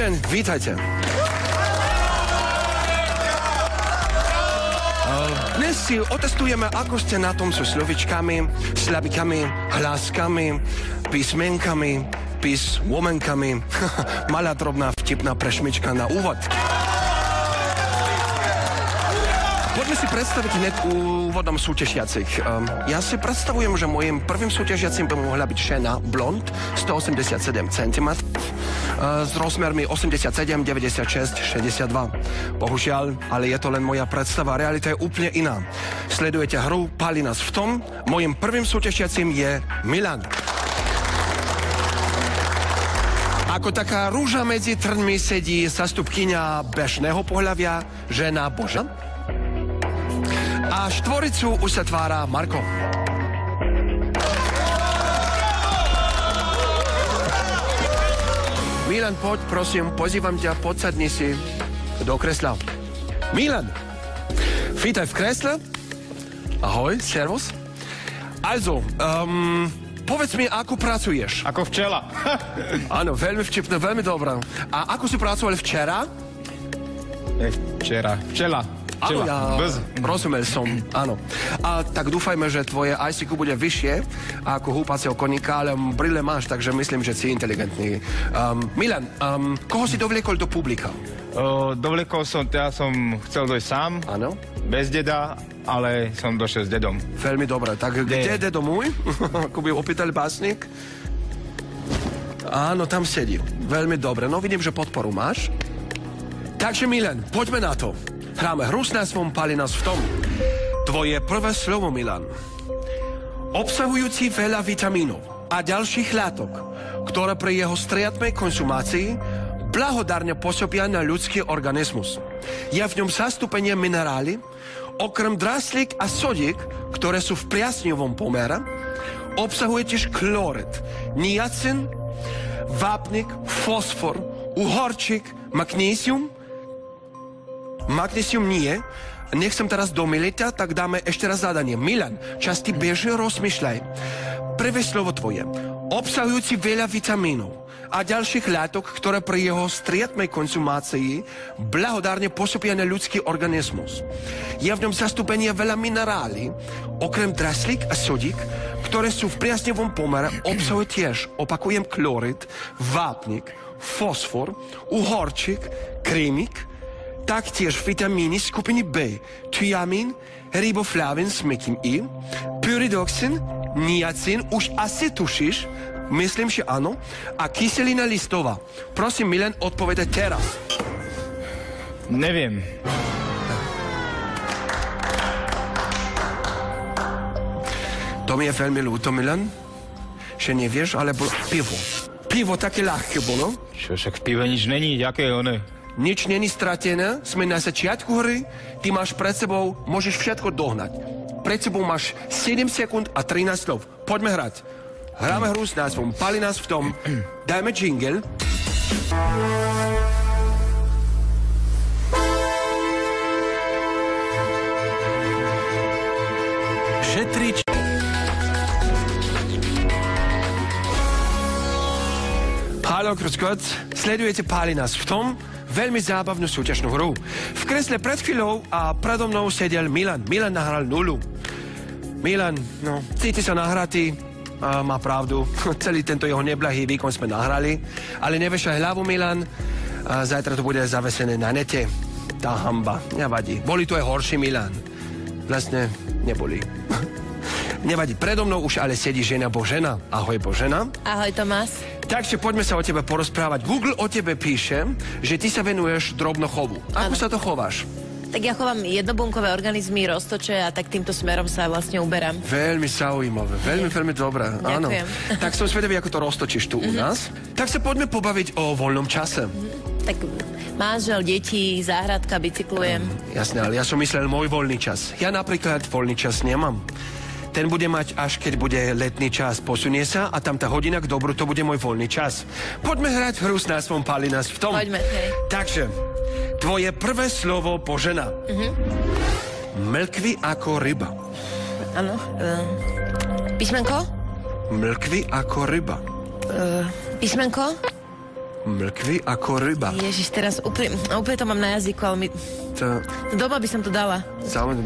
deň, vítajte. Dnes si otestujeme, ako ste na tom so slovičkami, slabikami, hláskami, písmenkami, písvomenkami. Malá drobná vtipná prešmička na úvod. Poďme si predstaviť hneď úvodom súťažiacich. Ja si predstavujem, že môjim prvým súťažiacim by mohla byť žena, blond, 187 cm, s rozmermi 87, 96, 62. Bohužiaľ, ale je to len moja predstava, realita je úplne iná. Sledujete hru Páli nás v tom, môjim prvým súťažiacim je Milan. Ako taká rúža medzi trňmi sedí zastupkyňa bežného pohľavia, žena Boža. A štvoricu už sa tvára Marko. Milan, poď, prosím, pozývam ťa, podsadni si do kresla. Milan, vítaj v kresle. Ahoj, servus. Also, povedz mi, ako pracuješ? Ako včela. Áno, veľmi vtipné, veľmi dobré. A ako si pracoval včera? Včela. Áno, ja rozumel som, áno. A tak dúfajme, že tvoje IQ bude vyššie ako húpacieho koníka, ale brýle máš, takže myslím, že si inteligentný. Milan, koho si dovliekol do publika? Dovliekol som, ja som chcel dojsť sám. Áno. Bez deda, ale som došiel s dedom. Veľmi dobre, tak kde je dedo môj? Ako by opýtal básnik? Áno, tam sedí. Veľmi dobre, no vidím, že podporu máš. Takže Milan, poďme na to. Hráme hru s názvom Páli nás v tom. Tvoje prvé slovo, Milan. Obsahujúci veľa vitamínov a ďalších látok, ktoré pri jeho striedmej konzumácii blahodárne pôsobia na ľudský organizmus. Je v ňom zastúpenie minerály, okrem draslík a sodík, ktoré sú v priaznivom pomere, obsahuje tiež klorid, niacin, vápnik, fosfor, uhorčík, magnézium nie. Nechcem teraz domýliť, tak dáme ešte raz zadanie. Milan, čas ty bežne rozmýšľaj. Prvé slovo tvoje. Obsahujúci veľa vitamínov a ďalších látok, ktoré pri jeho striedmej konzumácii blahodárne pôsobia na ľudský organizmus. Je v ňom zastúpenie veľa minerály, okrem draslík a sodík, ktoré sú v priaznivom pomere, obsahuje tiež, opakujem, klorid, vápnik, fosfor, uhorčík, krémik, taktiež vitamíny skupiny B, thiamin, riboflavin s mäkkým I, pyridoxin, niacin, už asi tušíš, myslím, že áno, a kyselina listová. Prosím, Milan, odpovedaj teraz. Neviem. To mi je veľmi ľúto, Milan, že nevieš, ale bolo pivo. Pivo také ľahké bolo. Čo, však v pive nič není, aké one? Nič není stratené, sme na začiatku hry, ty máš pred sebou, môžeš všetko dohnať. Pred sebou máš 7 sekúnd a 13 slov. Poďme hrať. Hráme hru s názvom Páli nás v tom. Dajme jingle. Šetrič. Haló, Kruckot. Sledujete Páli nás v tom. Veľmi zábavnú súťažnú hru. V kresle pred chvíľou a predo mnou sedel Milan. Milan nahral 0. Milan, no, cíti sa nahratý, má pravdu. Celý tento jeho neblahý výkon sme nahrali. Ale nevešaj hlavu, Milan. Zajtra to bude zavesené na nete. Tá hamba, nevadí. Boli to aj horší, Milan. Vlastne neboli. Nevadí, predo mnou už ale sedí žena Božena. Ahoj, Božena. Ahoj, Tomás. Takže poďme sa o tebe porozprávať. Google o tebe píše, že ty sa venuješ drobnochovu. Ako sa to chováš? Tak ja chovám jednobunkové organizmy, roztoče a tak týmto smerom sa vlastne uberám. Veľmi zaujímavé, veľmi dobré. Áno. Tak som svedavý, ako to roztočíš tu u nás. Tak sa poďme pobaviť o voľnom čase. Tak manžel, deti, záhradka, bicyklujem. Jasné, ale ja som myslel môj voľný čas. Ja napríklad voľný čas nemám. Ten bude mať, až keď bude letný čas. Posunie sa a tam tá hodina k dobru, to bude môj voľný čas. Poďme hrať hru s názvom Páli nás v tom. Poďme, hej. Takže, tvoje prvé slovo, Božena. Mlkvý ako ryba. Áno. Písmenko? Mlkvý ako ryba. Písmenko? Mlkvý ako ryba. Ježiš, teraz úplne to mám na jazyku, ale doma by som to dala.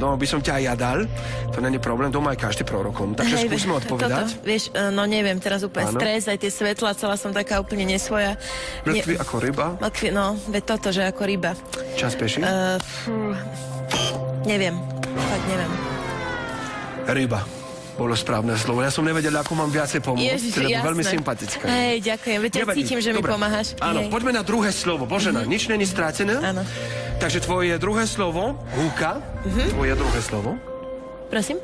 Doma by som ťa aj ja dal. To není problém, doma je každý prorokom. Takže skúsme odpovedať. Toto, vieš, no neviem, teraz úplne stres, aj tie svetla, celá som taká úplne nesvoja. Mlkvý ako ryba? Mlkvý, no, veď toto, že ako ryba. Čas beží? Neviem, fakt neviem. Ryba. Bolo správne slovo. Ja som nevedel, ako mám viacej pomôcť. Ježiš, teda jasné. Veľmi sympatická. Hej, ďakujem. Veď ja cítim, že mi pomáhaš. Áno, poďme na druhé slovo. Božena, nič není stratené. Áno. Takže tvoje druhé slovo, húka. Tvoje druhé slovo. Prosím?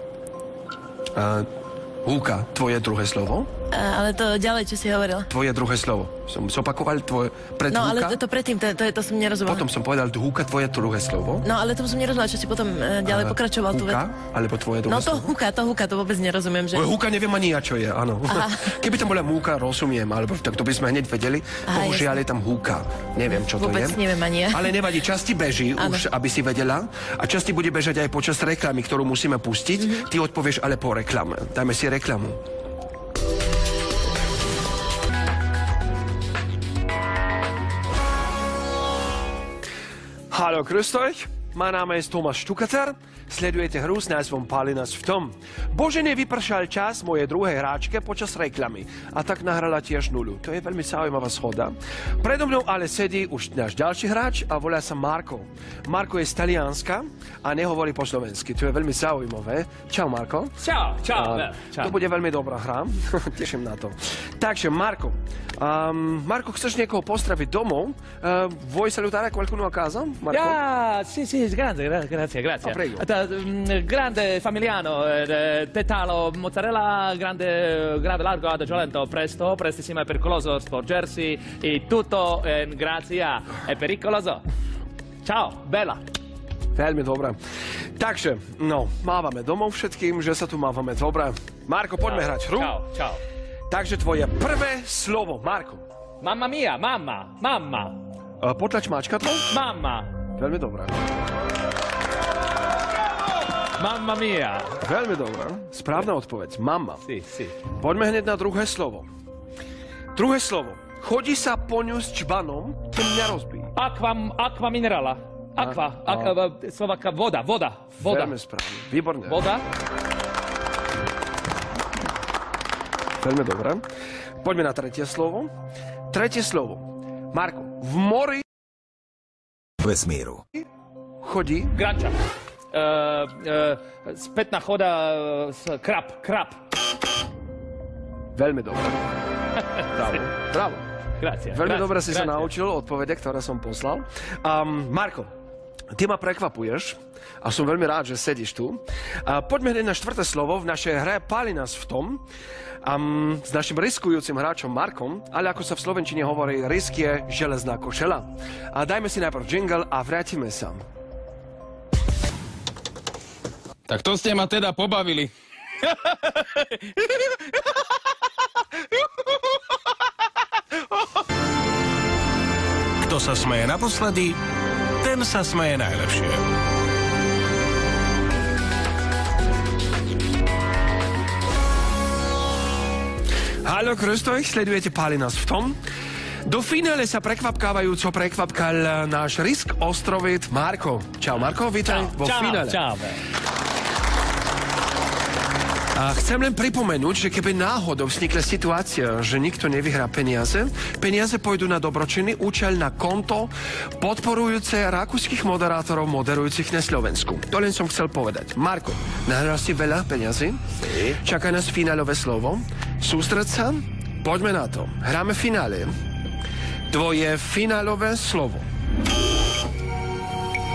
Húka, tvoje druhé slovo. Ale to ďalej, čo si hovoril. Tvoje druhé slovo. Som zopakoval tvoje pred No, ale húka. to predtým, to som nerozumela. Potom som povedal húka, tvoje druhé slovo. No, ale tomu som nerozumela, čo si potom ďalej pokračoval. Húka, alebo tvoje druhé No to slovo. húka, to vôbec nerozumiem, že... Húka neviem ani ja, čo je, áno. Keby tam bola múka, rozumiem, alebo tak to by sme hneď vedeli. Bohužiaľ je tam húka. Neviem, čo to je. Vôbec neviem ani ja. Ale nevadí, časti beží už, aby si vedela. A časti bude bežať aj počas reklamy, ktorú musíme pustiť. Ty odpovieš ale po reklame. Dajme si reklamu. Hallo, grüßt euch. Mein Name ist Thomas Stukater. Sledujete hru s názvom Páli nás v tom. Božene vypršal čas mojej druhej hráčke počas reklamy a tak nahrala tiež nulu. To je veľmi zaujímavá schoda. Predo mnou ale sedí už náš ďalší hráč a volá sa Marko. Marko je z Talianska a nehovorí po slovensky. To je veľmi zaujímavé. Čau, Marko. Ciao. To bude veľmi dobrá hra. Teším na to. Takže, Marko. Marco, chceš niekoho pozdraviť domov? Vuoi salutare qualcuno a casa, Marco? Ja, sì, grazie. prego. Grande Famigliano, Tetalo, mozzarella, grande largo, adagio lento, prestissimo e pericoloso sporgersi e tutto, grazie, è pericoloso. Ciao, bella. Veľmi dobré. Takže, no, mávame domov všetkým, že sa tu mávame dobre. Marko, poďme hrať hru. Ciao. Takže tvoje prvé slovo, Marko. Mamma mia, mamma. Potlač mačkadlo. Mamma. Veľmi dobré. Mamma mia. Veľmi dobré. Správna odpoveď. Mama. Sì. Poďme hneď na druhé slovo. Druhé slovo. Chodí sa po ňu s čbanom, kým mňa rozbí. Acqua minerala. Slovaka, voda. Veľmi správne. Výborne. Voda. Veľmi dobré. Poďme na tretie slovo. Tretie slovo. Marko, v mori vesmíru chodí Granča. Spätná choda, krab. veľmi dobré. Bravo. Grazie. Veľmi dobre si sa naučil odpovede, ktoré som poslal. Marko, ty ma prekvapuješ a som veľmi rád, že sedíš tu. Poďme hneď na štvrté slovo. V našej hre Páli nás v tom s našim riskujúcim hráčom Markom, ale ako sa v slovenčine hovorí, risk je železná košela. Dajme si najprv jingle a vrátime sa. Tak to ste ma teda pobavili. Kto sa smeje naposledy, ten sa smeje najlepšie. Hallo, grüßt euch, sledujete Páli nás v tom. Do finále sa prekvapkávajúco prekvapkal náš risk ostrovit Marko. Čau Marko, vítaj vo finále. Čau. A chcem len pripomenúť, že keby náhodou vznikla situácia, že nikto nevyhrá peniaze pôjdu na dobročinný účel na konto podporujúce rakúskych moderátorov moderujúcich na Slovensku. To len som chcel povedať. Marko, nahral si veľa peniazy? Čaká nás finálové slovo. Sústreď sa, poďme na to. Hráme finále. Tvoje finálové slovo.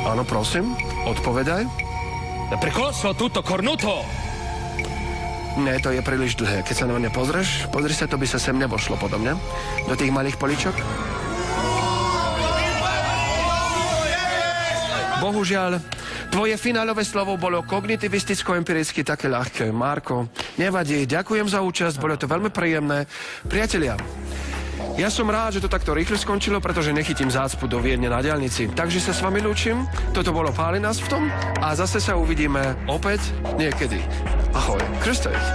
Áno, prosím, odpovedaj. Pericoloso, tutto cornuto. Ne, to je príliš dlhé. Keď sa na mňa pozrieš, pozri sa, to by sa sem nevošlo podobne. Do tých malých poličok. Bohužiaľ, tvoje finálové slovo bolo kognitivisticko-empiricky také ľahké. Marko, nevadí, ďakujem za účasť, bolo to veľmi príjemné. Priatelia, ja som rád, že to takto rýchlo skončilo, pretože nechytím zácpu do Viedne na diaľnici. Takže sa s vami lúčim, toto bolo Páli nás v tom a zase sa uvidíme opäť niekedy. Ahoj, grüßt euch.